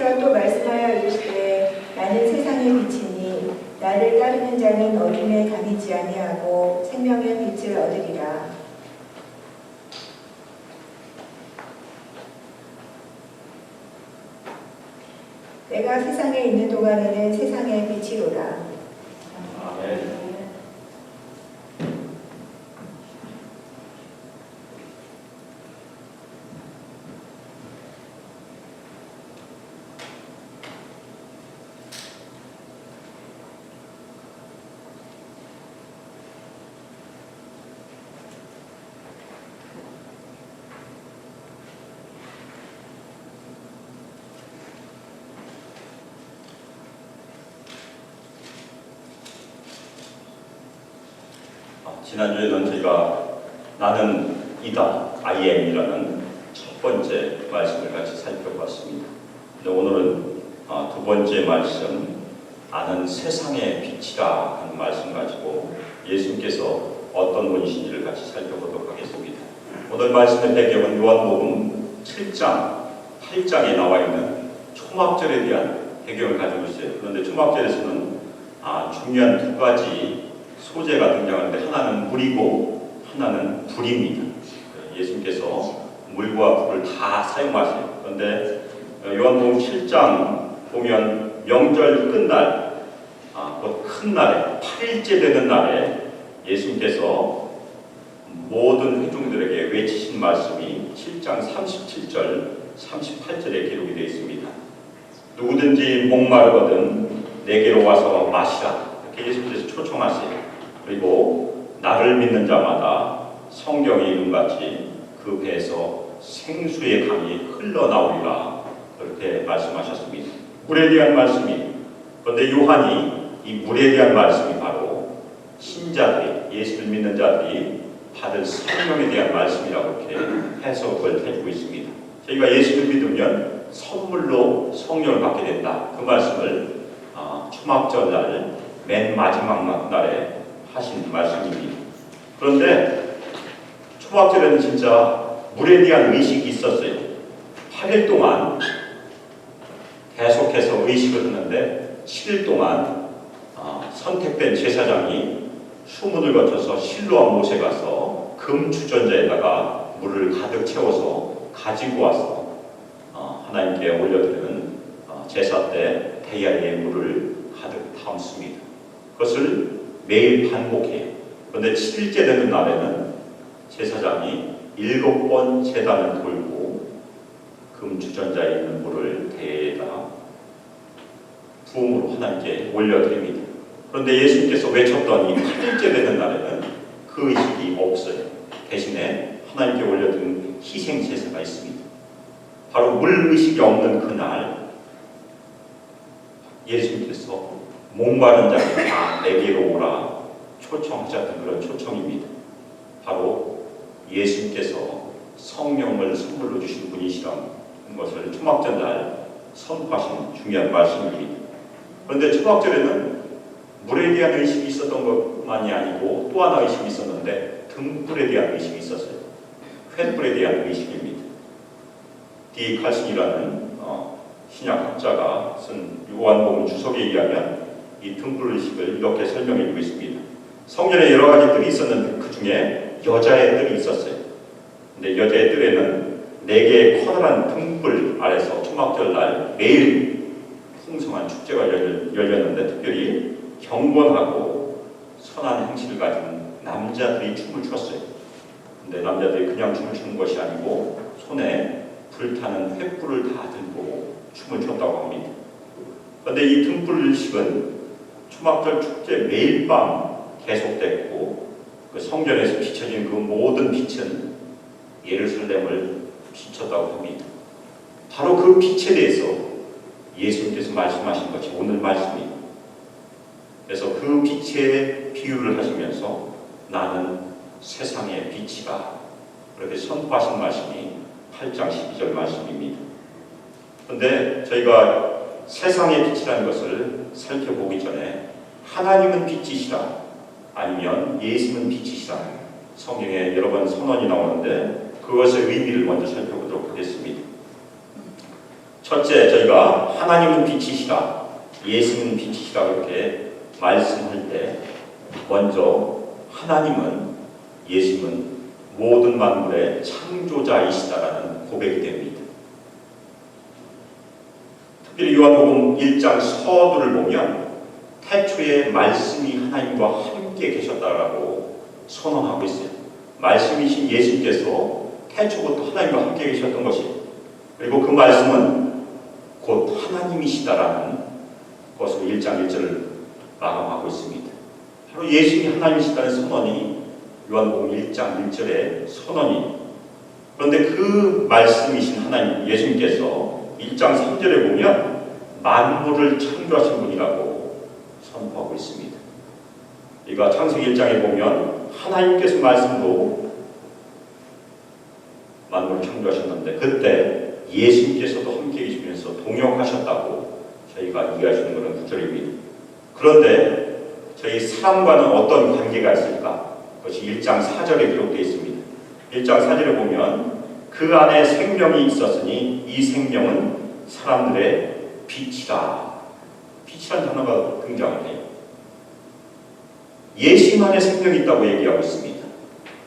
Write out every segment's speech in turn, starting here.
예수께서 또 말씀하여 이르시되 나는 세상의 빛이니 나를 따르는 자는 어둠에 다니지 아니하고 생명의 빛을 얻으리라. 내가 세상에 있는 동안에는 세상의 빛이로다. 아멘. 지난주에는 저희가 나는 이다, I am이라는 첫 번째 말씀을 같이 살펴봤습니다. 오늘은 두 번째 말씀, 나는 세상의 빛이라 하는 말씀 가지고 예수님께서 어떤 분이신지를 같이 살펴보도록 하겠습니다. 오늘 말씀의 배경은 요한복음 7장, 8장에 나와 있는 초막절에 대한 배경을 가지고 있어요. 그런데 초막절에서는 중요한 두 가지 소재가 등장하는데 하나는 물이고 하나는 불입니다. 예수님께서 물과 불을 다 사용하세요. 그런데 요한복음 7장 보면 명절 끝날, 곧 큰 날에 8일째 되는 날에 예수님께서 모든 회중들에게 외치신 말씀이 7장 37절, 38절에 기록이 되어 있습니다. 누구든지 목마르거든 내게로 와서 마시라. 이렇게 예수님께서 초청하세요. 그리고 나를 믿는 자마다 성경의 이름같이 그 배에서 생수의 강이 흘러나오리라 그렇게 말씀하셨습니다. 물에 대한 말씀이, 그런데 요한이 이 물에 대한 말씀이 바로 신자들이, 예수를 믿는 자들이 받을 생명에 대한 말씀이라고 이렇게 해석을 해주고 있습니다. 저희가 예수를 믿으면 선물로 성령을 받게 된다. 그 말씀을 초막절 날 맨 마지막 날에 하신 말씀입니다. 그런데 초막절에는 진짜 물에 대한 의식이 있었어요. 8일 동안 계속해서 의식을 하는데 7일 동안 선택된 제사장이 수문을 거쳐서 실로암 못에 가서 금 주전자에다가 물을 가득 채워서 가지고 와서 하나님께 올려드리는 제사 때 대야에 물을 가득 담습니다. 그것을 매일 반복해요. 그런데 7일째 되는 날에는 제사장이 7번 제단을 돌고 금 주전자에 있는 물을 대에다 부음으로 하나님께 올려드립니다. 그런데 예수님께서 외쳤던 이 8일째 되는 날에는 그 의식이 없어요. 대신에 하나님께 올려드린 희생 제사가 있습니다. 바로 물 의식이 없는 그날 예수님께서 목마른 자들 다 내게로 오라 초청하셨던 그런 초청입니다. 바로 예수님께서 성령을 선물로 주신 분이시라는 것을 초막절 날 선포하신 중요한 말씀입니다. 그런데 초막절에는 물에 대한 의식이 있었던 것만이 아니고 또 하나 의식이 있었는데 등불에 대한 의식이 있었어요. 횃불에 대한 의식입니다. D. 칼슨이라는 신약학자가 쓴 요한복음 주석에 의하면 이 등불 의식을 이렇게 설명해 주고 있습니다. 성전에 여러 가지 뜰이 있었는데 그 중에 여자의 뜰이 있었어요. 근데 여자의 뜰에는 4개의 커다란 등불 아래서 초막절 날 매일 풍성한 축제가 열렸는데 특별히 경건하고 선한 행실을 가진 남자들이 춤을 췄어요. 근데 남자들이 그냥 춤을 추는 것이 아니고 손에 불타는 횃불을 다 들고 춤을 췄다고 합니다. 그런데 이 등불 의식은 초막절 축제 매일 밤 계속됐고 그 성전에서 비춰진 그 모든 빛은 예루살렘을 비췄다고 합니다. 바로 그 빛에 대해서 예수님께서 말씀하신 것이 오늘 말씀입니다. 그래서 그 빛에 비유를 하시면서 나는 세상의 빛이다 그렇게 선포하신 말씀이 8장 12절 말씀입니다. 그런데 저희가 세상의 빛이라는 것을 살펴보기 전에 하나님은 빛이시라 아니면 예수는 빛이시라 성경에 여러 번 선언이 나오는데 그것의 의미를 먼저 살펴보도록 하겠습니다. 첫째, 저희가 하나님은 빛이시라, 예수는 빛이시라 이렇게 말씀할 때 먼저 하나님은, 예수는 모든 만물의 창조자이시다라는 고백이 됩니다. 특별히 요한복음 1장 서두를 보면 태초에 말씀이 하나님과 함께 계셨다라고 선언하고 있어요. 말씀이신 예수님께서 태초부터 하나님과 함께 계셨던 것이, 그리고 그 말씀은 곧 하나님이시다라는 것으로 1장 1절을 마감하고 있습니다. 바로 예수님이 하나님이시다는 선언이 요한복음 1장 1절의 선언이, 그런데 그 말씀이신 하나님 예수님께서 1장 3절에 보면 만물을 창조하신 분이라고 선포하고 있습니다. 그러니까 창세기 1장에 보면 하나님께서 말씀으로 만물을 창조하셨는데 그때 예수님께서도 함께 계시면서 동역하셨다고 저희가 이해할 수 있는 그런 구절입니다. 그런데 저희 사람과는 어떤 관계가 있을까? 그것이 1장 4절에 기록되어 있습니다. 1장 4절에 보면 그 안에 생명이 있었으니 이 생명은 사람들의 빛이다. 빛이라는 단어가 등장을 해요. 예심 안에 생명이 있다고 얘기하고 있습니다.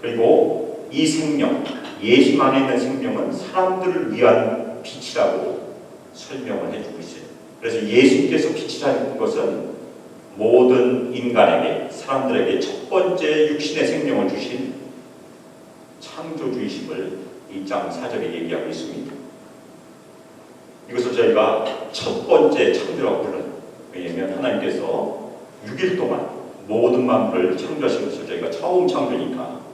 그리고 이 생명, 예심 안에 있는 생명은 사람들을 위한 빛이라고 설명을 해주고 있어요. 그래서 예수님께서 빛이라는 것은 모든 인간에게, 사람들에게 첫 번째 육신의 생명을 주신 창조주이심을 2장 4절에 얘기하고 있습니다. 이것을 저희가 첫 번째 창조라고 불러요. 왜냐하면 하나님께서 6일 동안 모든 만물을 창조하신 것을 저희가 처음 창조니까.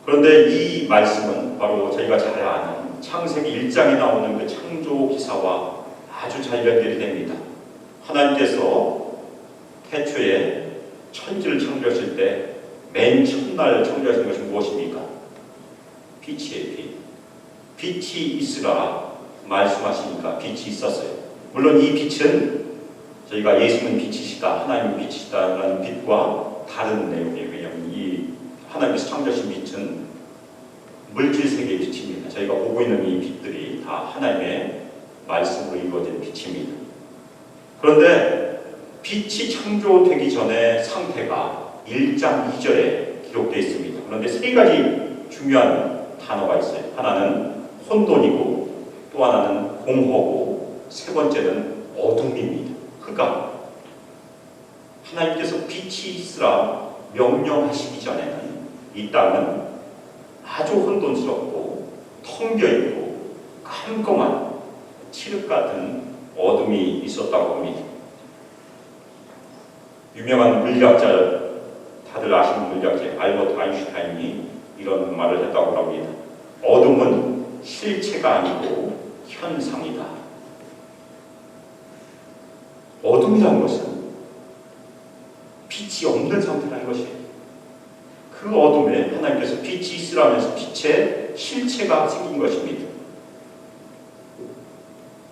그런데 이 말씀은 바로 저희가 잘 아는 창세기 1장에 나오는 그 창조 기사와 아주 잘 연결이 됩니다. 하나님께서 태초에 천지를 창조하실 때 맨 첫날 창조하신 것이 무엇입니까? 빛이에요. 빛이 있으라 말씀하시니까 빛이 있었어요. 물론 이 빛은 저희가 예수는 빛이시다, 하나님은 빛이시다라는 빛과 다른 내용이에요. 왜냐하면 이 하나님께서 창조하신 빛은 물질 세계의 빛입니다. 저희가 보고 있는 이 빛들이 다 하나님의 말씀으로 이루어진 빛입니다. 그런데 빛이 창조되기 전의 상태가 1장 2절에 기록되어 있습니다. 그런데 세 가지 중요한 단어가 있어요. 하나는 혼돈이고, 또 하나는 공허고, 세 번째는 어둠입니다. 흑암. 하나님께서 빛이 있으라 명령하시기 전에는 이 땅은 아주 혼돈스럽고 텅 비어있고 깜깜한 칠흑 같은 어둠이 있었다고 합니다. 유명한 물리학자, 다들 아시는 물리학자 알버트 아인슈타인이 이런 말을 했다고 합니다. 어둠은 실체가 아니고 현상이다. 어둠이라는 것은 빛이 없는 상태라는 것이에요. 그 어둠에 하나님께서 빛이 있으라면서 빛의 실체가 생긴 것입니다.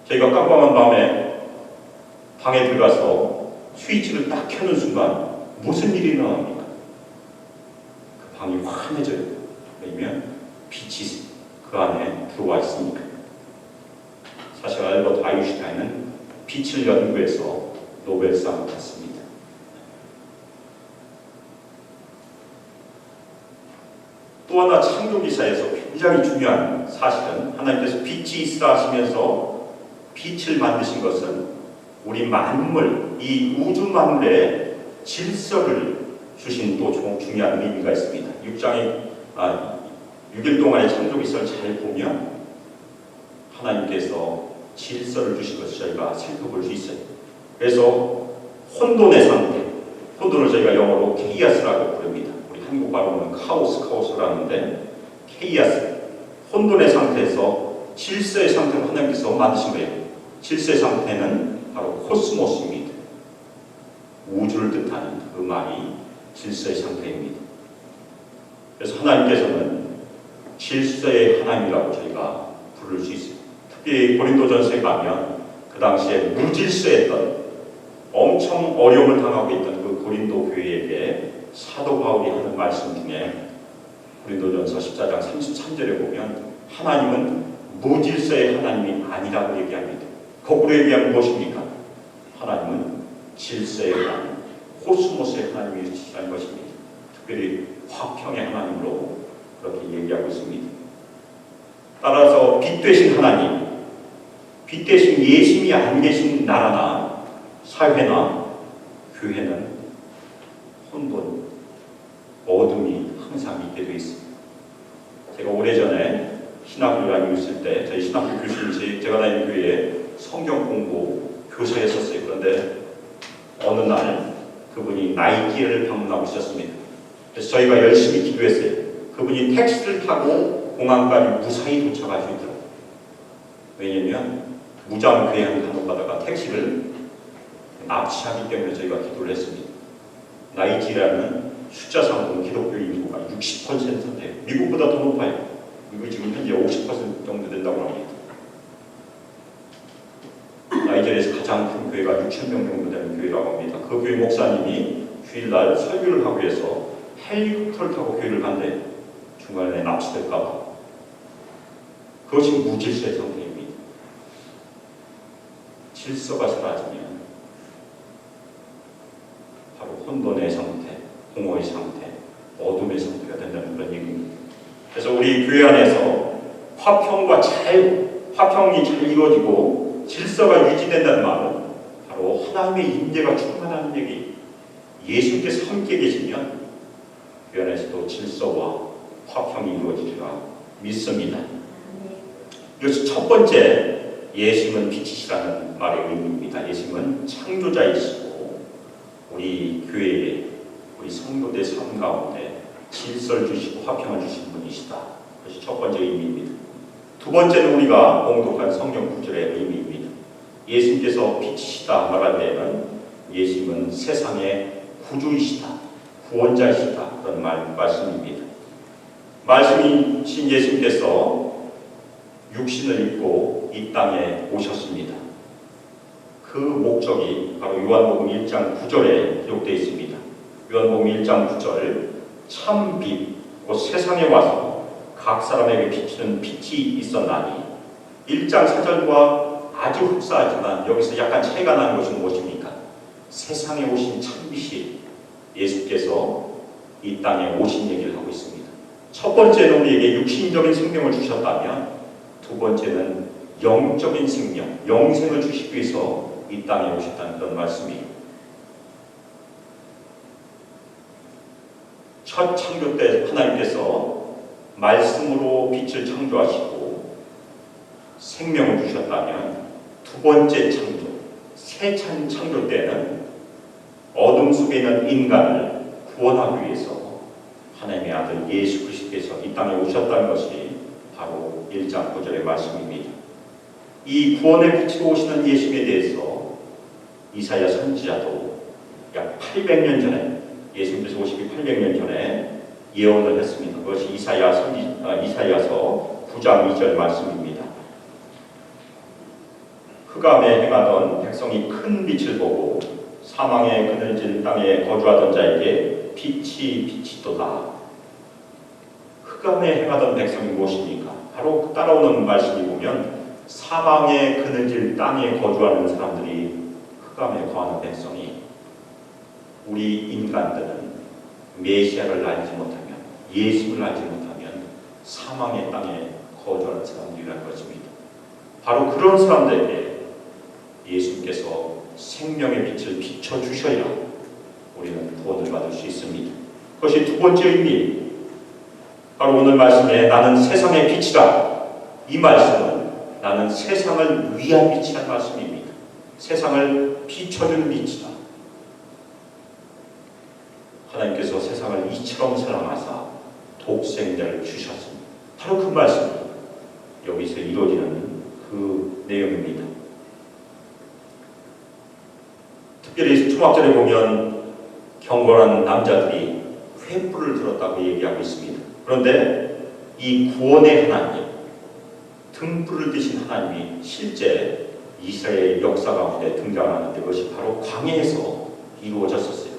저희가 깜깜한 밤에 방에 들어가서 스위치를 딱 켜는 순간 무슨 일이 일어납니까? 그 방이 환해져요. 왜냐면 빛이 그 안에 들어와 있으니까. 사실 알버트 아인슈타인은 빛을 연구해서 노벨상을 받습니다. 또 하나 창조기사에서 굉장히 중요한 사실은 하나님께서 빛이 있으라 하시면서 빛을 만드신 것은 우리 만물, 이 우주 만물에 질서를 주신 또 중요한 의미가 있습니다. 6일 동안의 창조기사를 잘 보면 하나님께서 질서를 주신 것을 저희가 살펴볼 수 있어요. 그래서 혼돈의 상태, 혼돈을 저희가 영어로 케이아스라고 부릅니다. 우리 한국 발음은 카오스라고 하는데 케이아스, 혼돈의 상태에서 질서의 상태로 하나님께서 만드신 거예요. 질서의 상태는 바로 코스모스입니다. 우주를 뜻하는 그 말이 질서의 상태입니다. 그래서 하나님께서는 질서의 하나님이라고 저희가 부를 수 있습니다. 특히 고린도전서에 가면 그 당시에 무질서했던, 엄청 어려움을 당하고 있던 그 고린도 교회에게 사도 바울이 하는 말씀 중에 고린도전서 14장 33절에 보면 하나님은 무질서의 하나님이 아니라고 얘기합니다. 거꾸로 얘기하면 무엇입니까? 하나님은 질서의 하나님, 코스모스의 하나님이시라는 것입니다. 특별히 화평의 하나님으로 그렇게 얘기하고 있습니다. 따라서 빛 되신 하나님, 빛 대신 예수님이 안 계신 나라나 사회나 교회는 혼돈, 어둠이 항상 있게 되어 있습니다. 제가 오래전에 신학교를 다니고 있을 때 저희 신학교 교수님이 제가 다니는 교회에 성경 공부 교사였었어요. 그런데 어느 날 그분이 나이지리아를 방문하고 있었습니다. 그래서 저희가 열심히 기도했어요. 그분이 택시를 타고 공항까지 무사히 도착하시더라고요. 왜냐하면 무장괴한 간호받다가 택시를 납치하기 때문에 저희가 기도를 했습니다. 나이지리아는 숫자상으로 기독교 인구가 60%인데요. 미국보다 더 높아요. 미국이 지금 현재 50% 정도 된다고 합니다. 나이지리아에서 가장 큰 교회가 6,000명 정도 되는 교회라고 합니다. 그 교회 목사님이 주일날 설교를 하기 위해서 헬리콥터를 타고 교회를 간대. 중간에 납치될까봐. 그것이 무질서의 상태입니다. 질서가 사라지면 바로 혼돈의 상태, 공허의 상태, 어둠의 상태가 된다는 그런 얘기입니다. 그래서 우리 교회 안에서 화평이 잘 이루어지고 질서가 유지된다는 말은 바로 하나님의 임재가 충만하는 얘기. 예수님께서 함께 계시면 교회 안에서도 질서와 화평이 이루어지리라 믿습니다. 이것이 첫 번째, 예수님은 빛이시라는 말의 의미입니다. 예수님은 창조자이시고 우리 교회에, 우리 성도들 삶 가운데 질서를 주시고 화평을 주신 분이시다. 그것이 첫 번째 의미입니다. 두 번째는 우리가 공독한 성경 구절의 의미입니다. 예수님께서 빛이시다 말할 때에는 예수님은 세상의 구주이시다, 구원자이시다 그런 말씀입니다. 말씀이신 예수님께서 육신을 입고 이 땅에 오셨습니다. 그 목적이 바로 요한복음 1장 9절에 기록되어 있습니다. 요한복음 1장 9절, 참 빛, 곧 세상에 와서 각 사람에게 비추는 빛이 있었나니. 1장 4절과 아주 흡사하지만 여기서 약간 차이가 나는 것은 무엇입니까? 세상에 오신 참빛이 예수께서 이 땅에 오신 얘기를 하고 있습니다. 첫 번째는 우리에게 육신적인 생명을 주셨다면 두 번째는 영적인 생명, 영생을 주시기 위해서 이 땅에 오셨다는 그런 말씀이에요. 첫 창조 때 하나님께서 말씀으로 빛을 창조하시고 생명을 주셨다면 두 번째 창조, 새 창조 때는 어둠 속에 있는 인간을 구원하기 위해서 하나님의 아들 예수 그리스도께서 이 땅에 오셨다는 것이 바로 1장 9절의 말씀입니다. 이 구원의 빛으로 오시는 예수님에 대해서 이사야 선지자도 약 800년 전에, 예수님께서 오시기 800년 전에 예언을 했습니다. 그것이 이사야서 9장 2절 말씀입니다. 흑암에 행하던 백성이 큰 빛을 보고 사망의 그늘진 땅에 거주하던 자에게 빛이 비치도다. 흑암에 행하던 백성이 무엇입니까? 바로 따라오는 말씀이 보면 사망의 그늘진 땅에 거주하는 사람들이 흑암에 거하는 백성이, 우리 인간들은 메시아를 알지 못하면, 예수를 알지 못하면 사망의 땅에 거주하는 사람들이라는 것입니다. 바로 그런 사람들에게 예수님께서 생명의 빛을 비춰주셔야 우리는 구원을 받을 수 있습니다. 그것이 두 번째 의미, 바로 오늘 말씀에 나는 세상의 빛이다. 이 말씀은 나는 세상을 위한 빛이라는 말씀입니다. 세상을 비춰주는 빛이다. 하나님께서 세상을 이처럼 사랑하사 독생자를 주셨습니다. 바로 그 말씀이 여기서 이루어지는 그 내용입니다. 특별히 초막절에 보면 경건한 남자들이 횃불을 들었다고 얘기하고 있습니다. 그런데 이 구원의 하나님, 등불을 드신 하나님이 실제 이스라엘 역사 가운데 등장하는데 그것이 바로 광야에서 이루어졌었어요.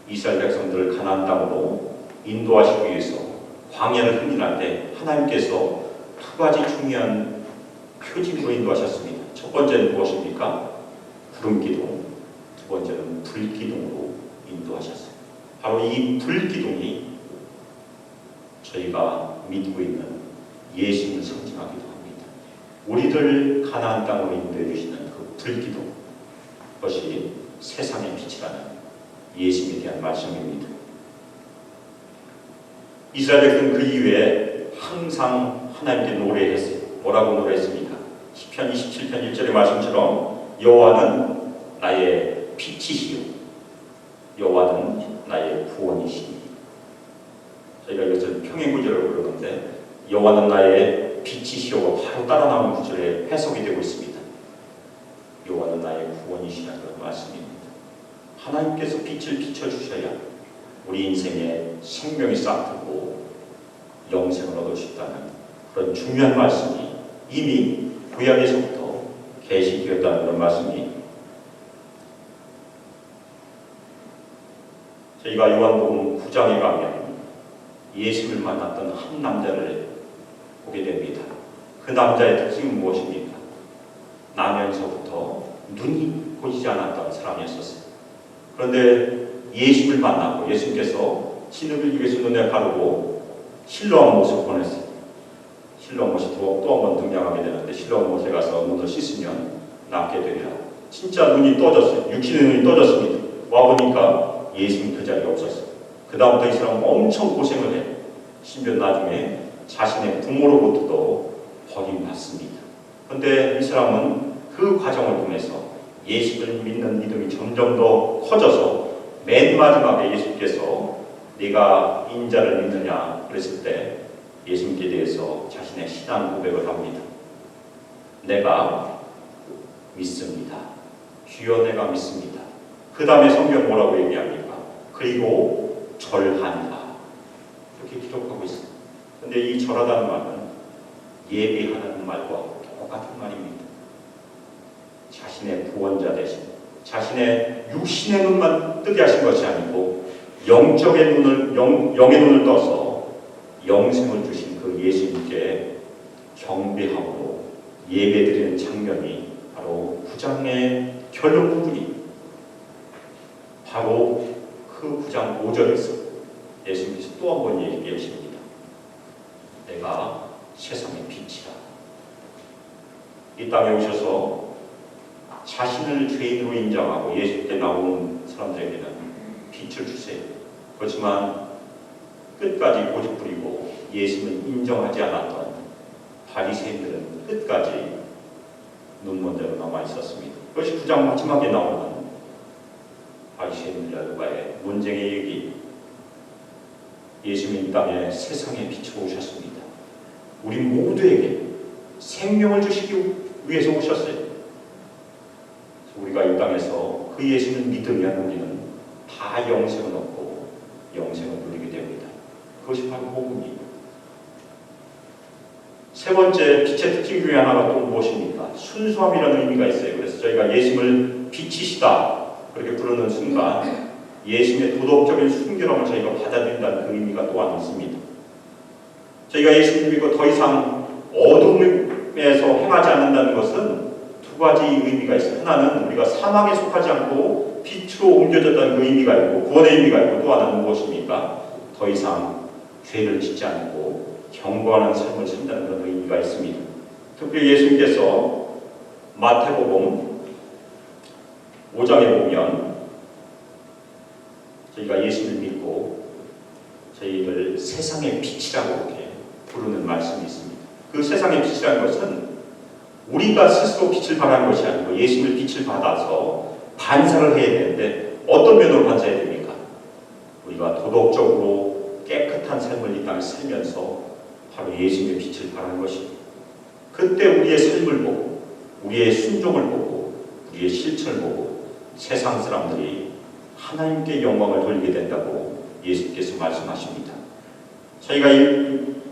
이스라엘 백성들을 가나안 땅으로 인도하시기 위해서 광야를 흥진할 때 하나님께서 두 가지 중요한 표징으로 인도하셨습니다. 첫 번째는 무엇입니까? 구름기둥, 두 번째는 불기둥으로 인도하셨어요. 바로 이 불기둥이 저희가 믿고 있는 예수님을 상징하기도 합니다. 우리들 가나안 땅으로 인도해 주시는 그 불기둥, 그것이 세상의 빛이라는 예수님에 대한 말씀입니다. 이스라엘 백성은 그 이후에 항상 하나님께 노래했어요. 뭐라고 노래했습니까? 시편 27편 1절의 말씀처럼 여호와는 나의 빛이시요 여호와는 나의 구원이시니. 저희가 이것을 평행구절을 부르는데 여호와는 나의 빛이시오가 바로 따라 나오는 구절에 해석이 되고 있습니다. 여호와는 나의 구원이시라는 그런 말씀입니다. 하나님께서 빛을 비춰주셔야 우리 인생에 생명이 싹트고 영생을 얻을 수 있다는 그런 중요한 말씀이 이미 구약에서부터 계시되었다는 그런 말씀이 저희가 요한복음 9장에 가면 예수를 만났던 한 남자를 보게 됩니다. 그 남자의 특징은 무엇입니까? 나면서부터 눈이 보이지 않았던 사람이었었어요. 그런데 예수를 만나고 예수님께서 진흙을 위해서 눈에 가르고 실로암 못을 보냈어요. 실로암 못이 또 한 번 등장하게 되는데 실로암 못에 가서 눈을 씻으면 낫게 되리라. 진짜 눈이 떠졌어요. 육신의 눈이 떠졌습니다. 와보니까 예수님 그 자리에 없었어요. 그 다음부터 이 사람은 엄청 고생을 해요. 심지어 나중에 자신의 부모로부터도 버림받습니다. 그런데 이 사람은 그 과정을 통해서 예수를 믿는 믿음이 점점 더 커져서 맨 마지막에 예수께서 네가 인자를 믿느냐 그랬을 때 예수님께 대해서 자신의 신앙 고백을 합니다. 내가 믿습니다. 주여 내가 믿습니다. 그 다음에 성경 뭐라고 얘기합니까? 그리고 절하니라 이렇게 기록하고 있습니다. 그런데 이 절하다는 말은 예배하는 말과 똑같은 말입니다. 자신의 구원자 되신, 자신의 육신의 눈만 뜨게 하신 것이 아니고 영의 눈을 떠서 영생을 주신 그 예수님께 경배함으로 예배드리는 장면이 바로 9장의 결론 부분이 바로 그 9장 5절에서 예수님께서 또 한 번 얘기하십니다. 내가 세상의 빛이라. 이 땅에 오셔서 자신을 죄인으로 인정하고 예수께 나오는 사람들에게는 빛을 주세요. 그렇지만 끝까지 고집 부리고 예수를 인정하지 않았던 바리새인들은 끝까지 눈먼 대로 남아 있었습니다. 그것이 9장 마지막에 나오는 바리새인들과의 논쟁의 얘기. 예수님이 이 땅에 세상에 빛으로 오셨습니다. 우리 모두에게 생명을 주시기 위해서 오셨어요. 우리가 이 땅에서 그 예수를 믿으면 우리는 다 영생을 얻고 영생을 누리게 됩니다. 그것이 바로 복음이에요. 세 번째 빛의 특징 중에 하나가 또 무엇입니까? 순수함이라는 의미가 있어요. 그래서 저희가 예수님을 빛이시다 그렇게 부르는 순간 예수님의 도덕적인 순결함을 저희가 받아들인다는 그 의미가 또한 있습니다. 저희가 예수님을 믿고 더 이상 어둠에서 행하지 않는다는 것은 두 가지 의미가 있어요. 하나는 우리가 사망에 속하지 않고 빛으로 옮겨졌다는 그 의미가 있고 구원의 의미가 있고 또 하나는 무엇입니까? 더 이상 죄를 짓지 않고 경고하는 삶을 산다는 그런 의미가 있습니다. 특별히 예수님께서 마태복음 5장에 보면 저희가 예수를 믿고 저희를 세상의 빛이라고 이렇게 부르는 말씀이 있습니다. 그 세상의 빛이라는 것은 우리가 스스로 빛을 발하는 것이 아니고 예수님을 빛을 받아서 반사를 해야 되는데 어떤 면으로 반사해야 됩니까? 우리가 도덕적으로 깨끗한 삶을 이 땅에 살면서 바로 예수님의 빛을 발하는 것입니다. 그때 우리의 삶을 보고 우리의 순종을 보고 우리의 실천을 보고 세상 사람들이 하나님께 영광을 돌리게 된다고 예수께서 말씀하십니다. 저희가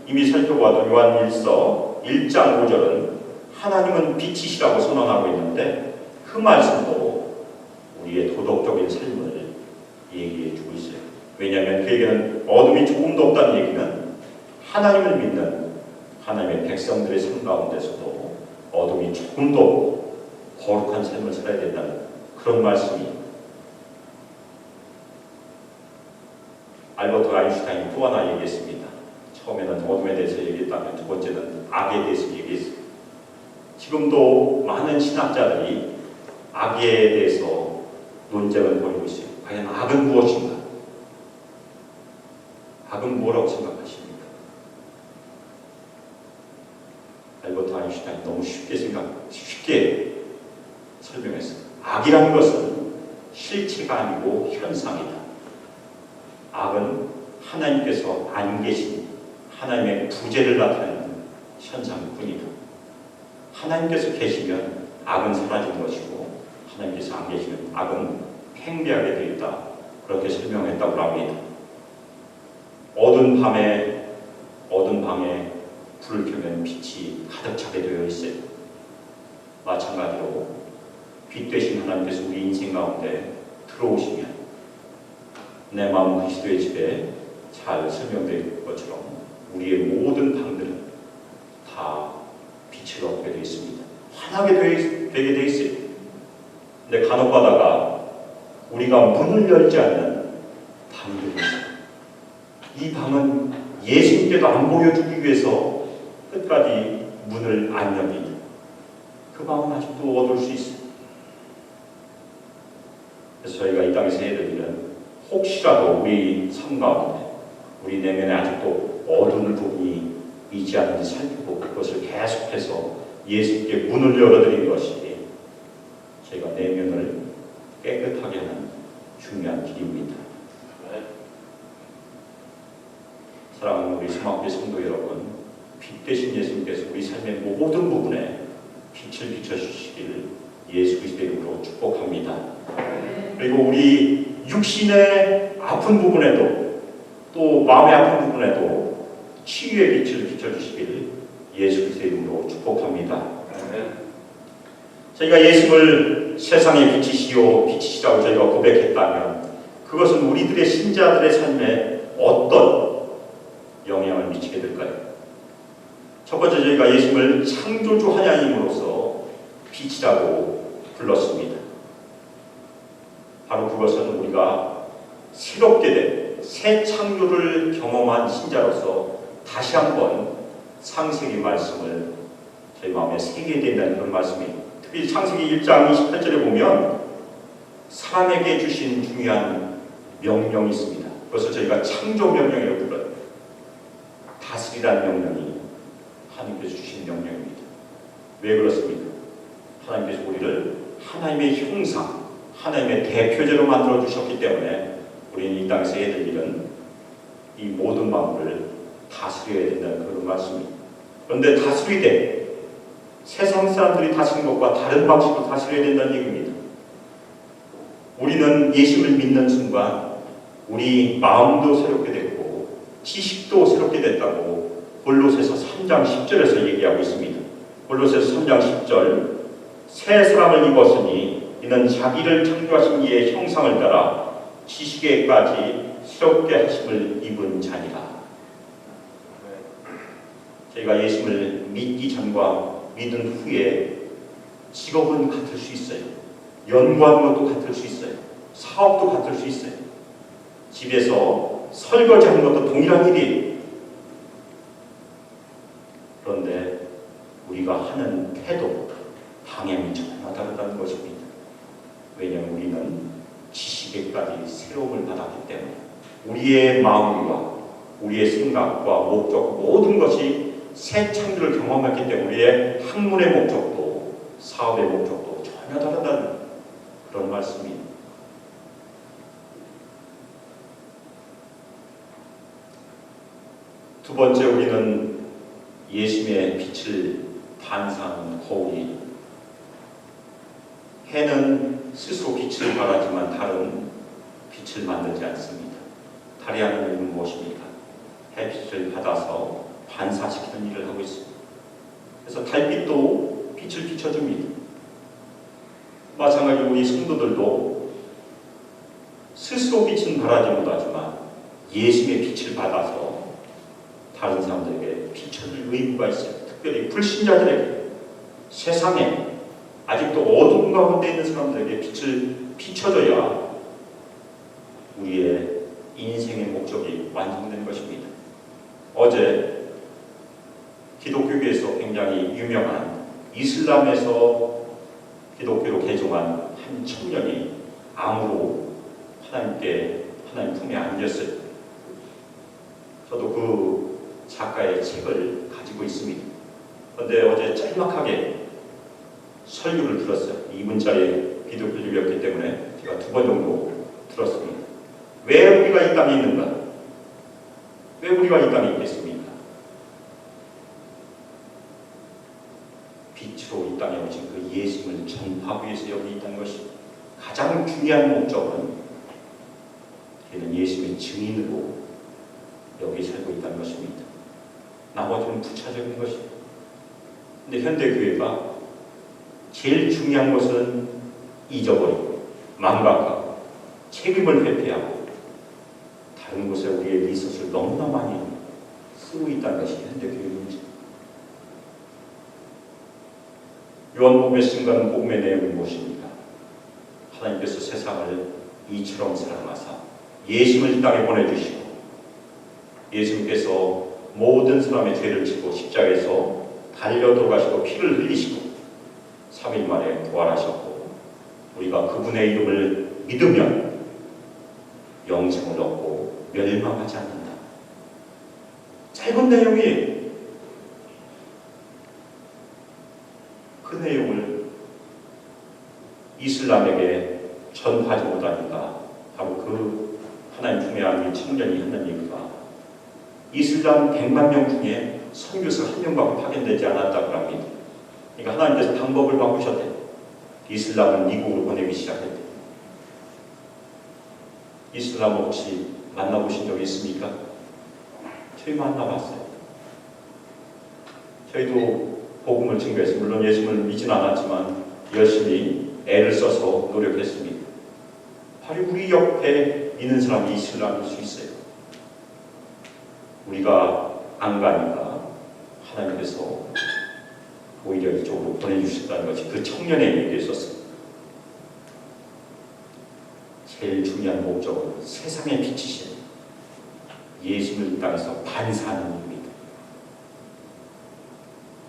이미 살펴보았던 요한일서 1장 5절은 하나님은 빛이시라고 선언하고 있는데 그 말씀도 우리의 도덕적인 삶을 얘기해 주고 있어요. 왜냐하면 그에게는 어둠이 조금도 없다는 얘기는 하나님을 믿는 하나님의 백성들의 삶 가운데서도 어둠이 조금도 거룩한 삶을 살아야 된다는 그런 말씀이 알버트 아인슈타인이 또 하나 얘기했습니다. 처음에는 어둠에 대해서 얘기했다면 두 번째는 악에 대해서 얘기했습니다. 지금도 많은 신학자들이 악에 대해서 논쟁을 벌이고 있어요. 과연 악은 무엇인가? 악은 뭐라고 생각하십니까? 알버트 아인슈타인 너무 쉽게 설명했어요. 악이라는 것은 실체가 아니고 현상이다. 악은 하나님께서 안 계신 하나님의 부재를 나타내는 현상뿐이다. 하나님께서 계시면 악은 사라진 것이고 하나님께서 안 계시면 악은 팽배하게 되어 있다. 그렇게 설명했다고 합니다. 어두운 방에 불을 켜면 빛이 가득 차게 되어 있어요. 마찬가지로 빛 되신 하나님께서 우리 인생 가운데 들어오시면 내 마음 그리스도의 집에 잘 설명된 것처럼 우리의 모든 방들은 다 빛을 얻게 되어 있습니다. 환하게 되게 되어 있어요. 근데 간혹 가다가 우리가 문을 열지 않는 방들이 있어요. 이 방은 예수님께도 안 보여주기 위해서 끝까지 문을 안 엽니다. 그 방은 아직도 얻을 수 있어요. 그래서 저희가 이 땅에서 해드리는 혹시라도 우리 삶 가운데 우리 내면에 아직도 어두운 부분이 있지 않은지 살피고 그것을 계속해서 예수님께 문을 열어드리는 것이 저희가 내면을 깨끗하게 하는 중요한 길입니다. 사랑하는 우리 수막교회 성도 여러분, 빛 되신 예수님께서 우리 삶의 모든 부분에 빛을 비춰주시기를 예수 그리스도의 이름으로 축복합니다. 그리고 우리 육신의 아픈 부분에도 또 마음의 아픈 부분에도 치유의 빛을 비춰주시기를 예수 그리스도의 이름으로 축복합니다. 저희가 예수를 세상의 빛이시라고 저희가 고백했다면 그것은 우리들의 신자들의 삶에 어떤 영향을 미치게 될까요? 첫 번째, 저희가 예수를 창조주 하나님으로서 빛이라고 불렀습니다. 바로 그것은 우리가 새롭게 된 새 창조를 경험한 신자로서 다시 한번 창세기 말씀을 저희 마음에 새기게 된다는 그런 말씀이에요. 특히 창세기 1장 28절에 보면 사람에게 주신 중요한 명령이 있습니다. 그것을 저희가 창조 명령이라고 불러요. 다스리라는 명령이 하나님께서 주신 명령입니다. 왜 그렇습니까? 하나님께서 우리를 하나님의 형상, 하나님의 대표제로 만들어 주셨기 때문에 우리는 이 땅에서 해야 될 일은 이 모든 만물을 다스려야 된다는 그런 말씀입니다. 그런데 다스리되 세상 사람들이 다스리는 것과 다른 방식으로 다스려야 된다는 얘기입니다. 우리는 예수를 믿는 순간 우리 마음도 새롭게 됐고 지식도 새롭게 됐다고 골로새서 3장 10절에서 얘기하고 있습니다. 골로새서 3장 10절 새 사람을 입었으니 이는 자기를 창조하신 이의 형상을 따라 지식에까지 새롭게 하심을 입은 자니라. 저희가 예수를 믿기 전과 믿은 후에 직업은 같을 수 있어요. 연구하는 것도 같을 수 있어요. 사업도 같을 수 있어요. 집에서 설거지하는 것도 동일한 일이에요. 그런데 우리가 하는 태도, 방향이 전혀 다르다는 것입니다. 왜냐하면 우리는 지식에까지 새로움을 받았기 때문에 우리의 마음과 우리의 생각과 목적 모든 것이 새 창조를 경험했기 때문에 우리의 학문의 목적도 사업의 목적도 전혀 다르다는 그런 말씀입니다. 두 번째, 우리는 예수님의 빛을 반사하는 거울이 해는 스스로 빛을 발하지만 달은 빛을 만들지 않습니다. 달이 하는 일은 무엇입니까? 햇빛을 받아서 반사시키는 일을 하고 있습니다. 그래서 달빛도 빛을 비춰줍니다. 마찬가지로 우리 성도들도 스스로 빛은 발하지 못하지만 예수님의 빛을 받아서 다른 사람들에게 비춰줄 의무가 있어요. 특별히 불신자들에게, 세상에 아직도 어두운 가운데 있는 사람들에게 빛을 비춰줘야 우리의 인생의 목적이 완성된 것입니다. 어제 기독교계에서 굉장히 유명한 이슬람에서 기독교로 개종한 한 청년이 암으로 하나님 품에 안겼어요. 저도 그 작가의 책을 가지고 있습니다. 그런데 어제 짤막하게 설교를 들었어요. 2분짜리 기독교적이었기 때문에 제가 2번 정도 들었습니다. 왜 우리가 이 땅에 있는가? 왜 우리가 이 땅에 있겠습니까? 빛으로 이 땅에 오신 그 예수님을 전파하기 위해서 여기 있다는 것이 가장 중요한 목적은 그는 예수님의 증인으로 여기 살고 있다는 것입니다. 나머지는 부차적인 것입니다. 근데 현대교회가 제일 중요한 것은 잊어버리고 망각하고 책임을 회피하고 다른 곳에 우리의 리소스를 너무나 많이 쓰고 있다는 것이 현대교회의 문제입니다. 요한복음에 쓴 복음의 내용이 무엇입니까? 하나님께서 세상을 이처럼 사랑하사 예수님을 이 땅에 보내주시고 예수님께서 모든 사람의 죄를 지고 십자가에서 달려 돌아가시고 피를 흘리시고 3일 만에 부활하셨고 우리가 그분의 이름을 믿으면 영생을 얻고 멸망하지 않는다. 짧은 내용이 그 내용을 이슬람에게 전파하지 못하니까 바로 그 하나님 품에 안긴 청년이 하는 얘기가 이슬람 100만 명 중에 선교사 1명밖에 파견되지 않았다고 합니다. 그러니까 하나님께서 방법을 바꾸셨대. 이슬람을 미국으로 보내기 시작했대. 이슬람 혹시 만나보신 적 있습니까? 저희 만나봤어요. 저희도 복음을 증거해서 물론 예수님을 믿진 않았지만 열심히 애를 써서 노력했습니다. 바로 우리 옆에 있는 사람이 이슬람일 수 있어요. 우리가 안 가니까 하나님께서 오히려 이쪽으로 보내주셨다는 것이 그 청년의 얘기에 있었습니다. 제일 중요한 목적은 세상의 빛이신 예수님을 이 땅에서 반사하는 일입니다.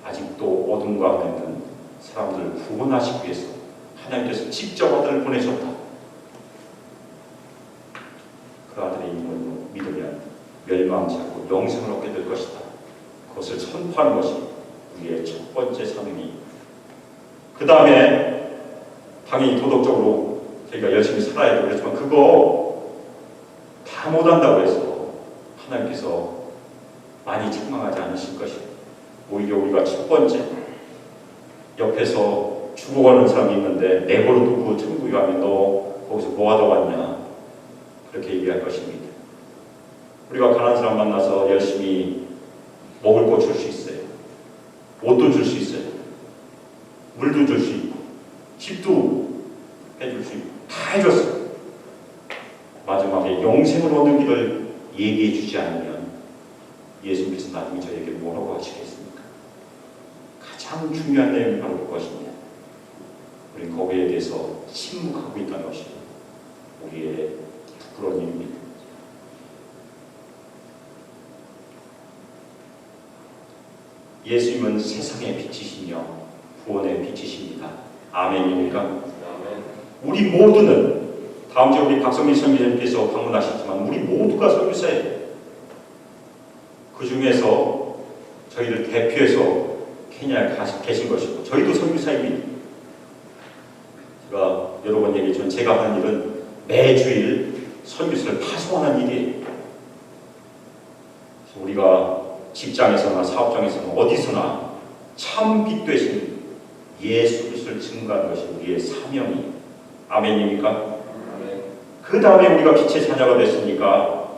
아직도 어둠 가운데 있는 사람들을 구원하시기 위해서 하나님께서 직접 아들을 보내셨다. 그 아들의 이름을 믿으면 멸망치 않고 영생을 얻게 될 것이다. 그것을 선포하는 것이 우리의 첫 번째 사명이. 그 다음에 당연히 도덕적으로 저희가 열심히 살아야 되고 그렇지만 그거 다 못한다고 해서 하나님께서 많이 책망하지 않으실 것이에요. 오히려 우리가 첫 번째 옆에서 죽어가는 사람이 있는데 내버려 두고 천국에 가면 너 거기서 뭐하다 왔냐 그렇게 얘기할 것입니다. 우리가 가난한 사람 만나서 열심히 먹을 거 줄 수 있어요. 옷도 줄 수 있어요. 물도 줄 수 있고 집도 해줄 수 있고 다 해줬어요. 마지막에 영생을 얻는 길을 얘기해 주지 않으면 예수님께서 나중에 저에게 뭐라고 하시겠습니까? 가장 중요한 내용이 바로 그것입니다. 우리는 거기에 대해서 침묵하고 있다는 것이 우리의 부끄러운 일입니다. 예수님은 세상의 빛이시며 구원의 빛이십니다. 아멘입니까? 아멘. 우리 모두는 다음 주에 우리 박성민 선교사님께서 방문하시지만 우리 모두가 선교사예요. 그 중에서 저희를 대표해서 케냐에 계신 것이고 저희도 선교사입니다. 제가 여러 번 얘기했지만 제가 하는 일은 매주일 선교사를 파송하는 일이에요. 그래서 우리가 직장에서나 사업장에서나 어디서나 참 빛 되신 예수 그리스도를 증거하는 것이 우리의 사명이. 아멘입니까? 아멘. 그 다음에 우리가 빛의 자녀가 됐으니까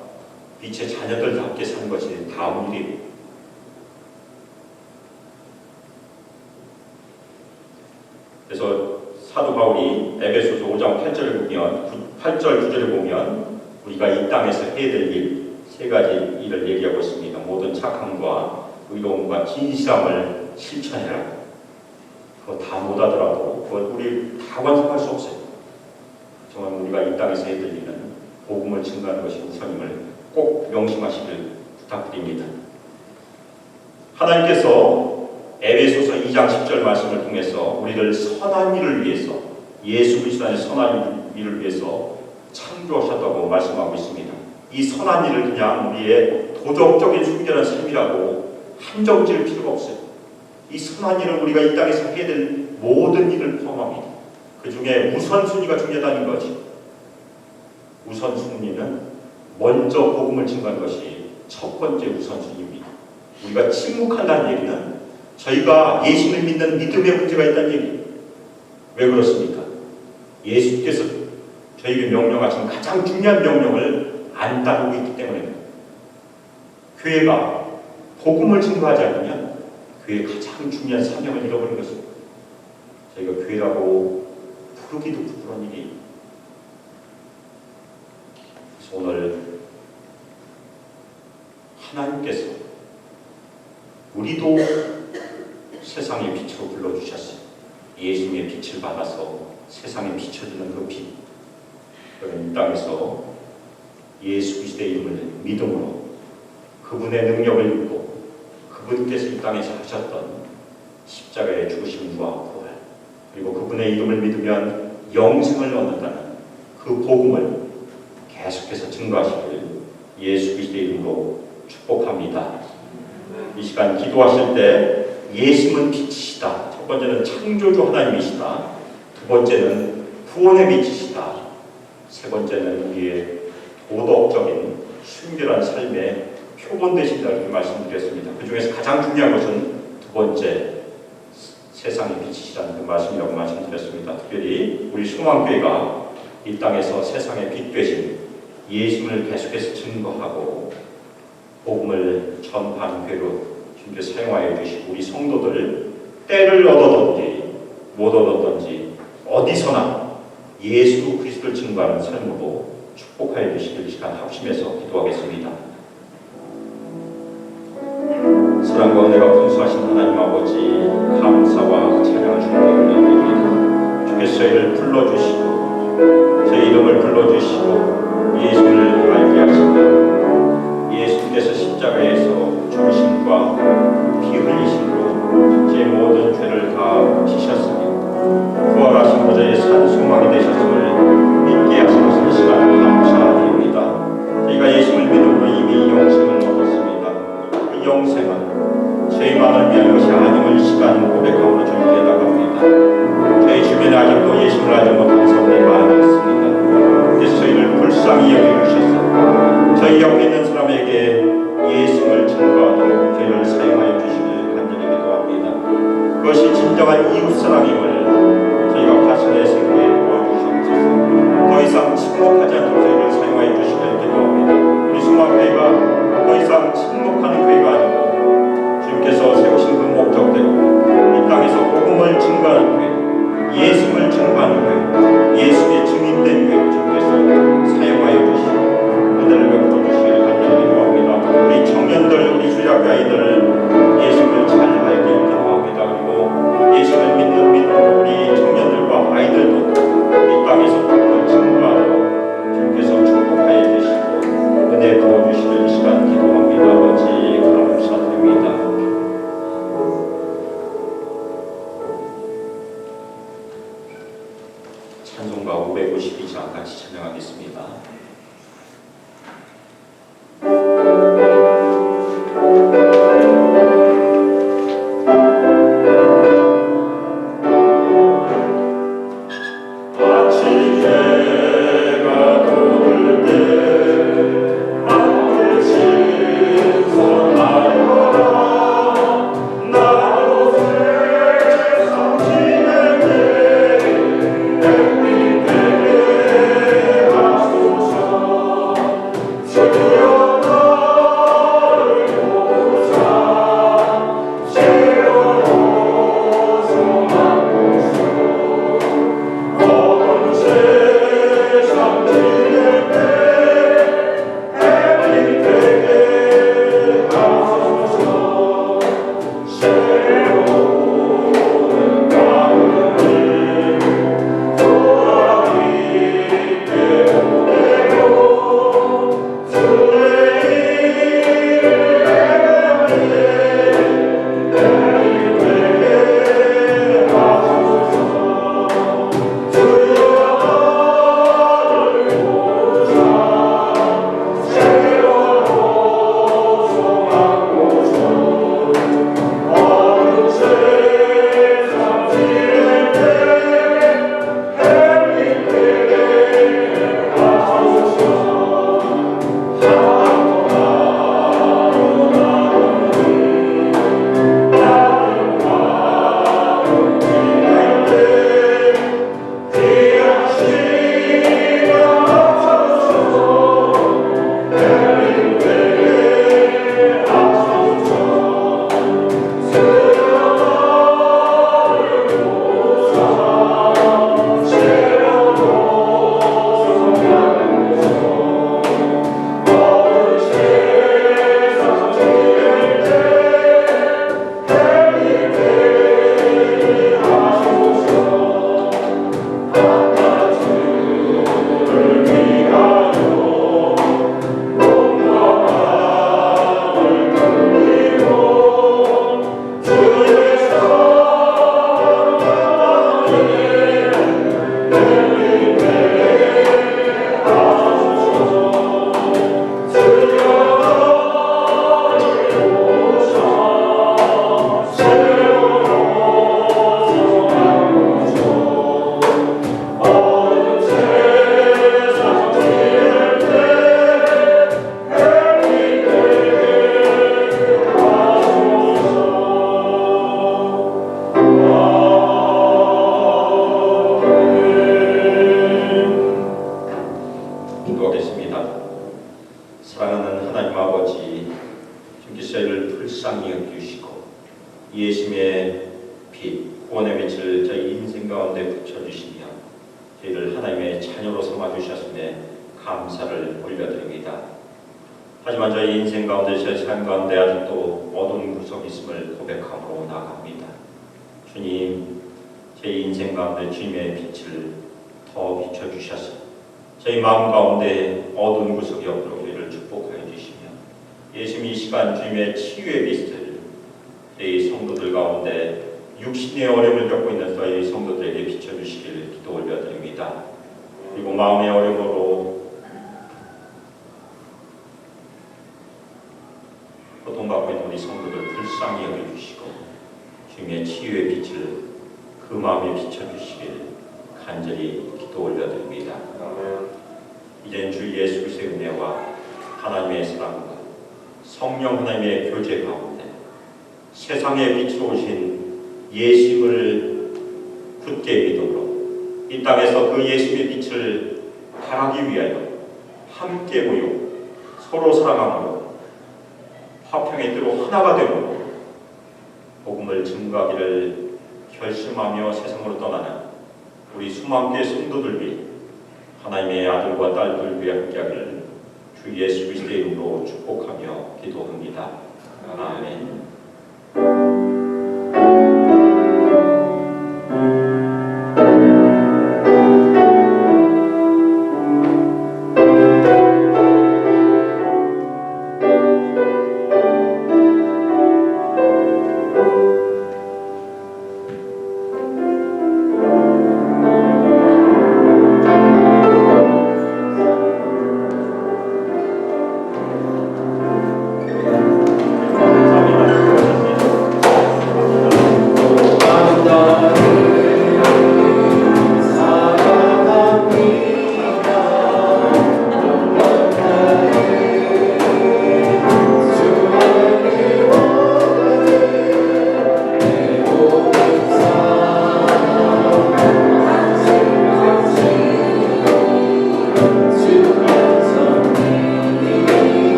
빛의 자녀들답게 사는 것이 다음 일이에요. 그래서 사도 바울이 에베소서 5장 8절 9절을 보면 우리가 이 땅에서 해야 될 일, 세 가지 일을 얘기하고 있습니다. 모든 착함과 의로움과 진실함을 실천해라. 그거 다 못하더라도 그걸 우리 다 완성할 수 없어요. 정말 우리가 이 땅에서 해드리는 복음을 증거하는 것이 우선임을 꼭 명심하시길 부탁드립니다. 하나님께서 에베소서 2장 10절 말씀을 통해서 우리를 선한 일을 위해서, 예수 그리스도 안에 선한 일을 위해서 창조하셨다고 말씀하고 있습니다. 이 선한 일을 그냥 우리의 도덕적인 순결한 삶이라고 한정 지을 필요가 없어요. 이 선한 일은 우리가 이 땅에서 해야 될 모든 일을 포함합니다. 그 중에 우선순위가 중요하다는 거지. 우선순위는 먼저 복음을 증거하는 것이 첫 번째 우선순위입니다. 우리가 침묵한다는 얘기는 저희가 예수를 믿는 믿음의 문제가 있다는 얘기예요. 왜 그렇습니까? 예수께서 저희에게 명령하신 가장 중요한 명령을 안 따르고 있기 때문입니다. 교회가 복음을 증거하지 않으면 교회의 가장 중요한 사명을 잃어버린 것입니다. 저희가 교회라고 부르기도 부끄러운 일이에요. 그래서 오늘 하나님께서 우리도 세상의 빛으로 불러주셨어요. 예수님의 빛을 받아서 세상에 비춰주는 그 빛. 그러면 이 땅에서 예수 그리스도의 이름을 믿음으로 그분의 능력을 믿고 그분께서 이 땅에서 하셨던 십자가의 죽으심과 부활, 그리고 그분의 이름을 믿으면 영생을 얻는다는 그 복음을 계속해서 증거하시길 예수 그리스도의 이름으로 축복합니다. 이 시간 기도하실 때 예수는 빛이시다. 첫 번째는 창조주 하나님이시다. 두 번째는 구원의 빛이시다. 세 번째는 우리의 도덕적인 순결한 삶의 표본 되신다 이렇게 말씀드렸습니다. 그 중에서 가장 중요한 것은 두 번째 세상의 빛이시라는 그 말씀이라고 말씀드렸습니다. 특별히 우리 소망교회가 이 땅에서 세상의 빛 되신 예수님을 계속해서 증거하고 복음을 전파하는 교회로 주님께 사용하여 주시고 우리 성도들 때를 얻었든지 못 얻었든지 어디서나 예수 그리스도를 증거하는 삶으로 축복하여 주시길 이 시간 합심해서 기도하겠습니다. 사랑과 은혜가 풍성하신 하나님 아버지 감사와 찬양을 주님께 올려드립니다. 주께서 저희를 불러주시고 제 이름을 불러주시고 예수를 알게 하시고 예수께서 십자가에서 죽으심과 피 흘리심으로 제 모든 죄를 다 지셨으니 부활하신 보좌의 산 소망이 되셨음을 믿게 하시는 시간 감사드립니다. 저희가 예수를 믿음으로 이미 영생을 얻었습니다. 그 영생은 저희만을 위한 것이 아님을 시간 고백함으로 주님께 나갑니다. 저희 주변에 아직도 예수를 알지 못한 사람들이 많이 있습니다. 그래서 저희를 불쌍히 여겨주셔서 저희 옆에 있는 사람에게 예수를 증거하도록 저희를 사용하여 주시길 간절히 기도합니다. 그것이 진정한 이웃사랑임을 저희가 가슴에 새기게 도와주시옵소서. 더 이상 침묵하지 않도록 저희를 사용하여 주시길 기도합니다. 우리 소망교회가 더 이상 침묵하는 교회가 아니고 주님께서 세우신 그 목적대로 이 땅에서 복음을 증거하는 교회, 예수를 증거하는 교회, 예수의 증인된 교회 주님께서 사용하여 주시고 은혜를 베풀어 주시길 간절히 기도합니다. 우리 청년들, 우리 주일학교 아이들 예수를 잘 알게 기도합니다. 그리고 예수를 믿는 우리 청년들과 아이들도 이 땅에서 복음을 증거하도록 주님께서 축복하여 주시고 은혜 부어주시는 이 시간 기도합니다. 아버지 감사드립니다. 찬송가 552장 같이 찬양하겠습니다. 아버지, 주께서 저희를 불쌍히 여기시고 예수님의 빛, 구원의 빛을 저희 인생 가운데 붙여주시며 저희를 하나님의 자녀로 삼아주셨음에 감사를 올려드립니다. 하지만 저희 인생 가운데, 저희 삶 가운데 아직도 어두운 구석이 있음을 고백함으로 나아갑니다. 주님, 제 인생 가운데 주님의 빛을 더 비춰주셔서 저희 마음 가운데 어두운 구석이 없도록 저희를 축복하여 주시며 예수님 이 시간 주님의 치유의 빛을 저희 성도들 가운데 육신의 어려움을 겪고 있는 저희 성도들에게 비춰주시기를 기도 올려드립니다. 그리고 마음의 어려움으로 고통받고 있는 우리 성도들 불쌍히 여겨주시고 주님의 치유의 빛을 그 마음에 비춰주시기를 간절히 기도 올려드립니다. 이젠 주 예수 그리스도의 은혜와 하나님의 사랑과 성령 하나님의 교제 가운데 세상에 빛으로 오신 예수님을 굳게 믿음으로 이 땅에서 그 예수님의 빛을 발하기 위하여 함께 모여 서로 사랑함으로 화평의 뜻으로 하나가 되므로 복음을 증거하기를 결심하며 세상으로 떠나는 우리 수많은 성도들 위해 하나님의 아들과 딸들 위해 함께하기를 주 예수 그리스도의 이름으로 축복하며 기도합니다. 아멘.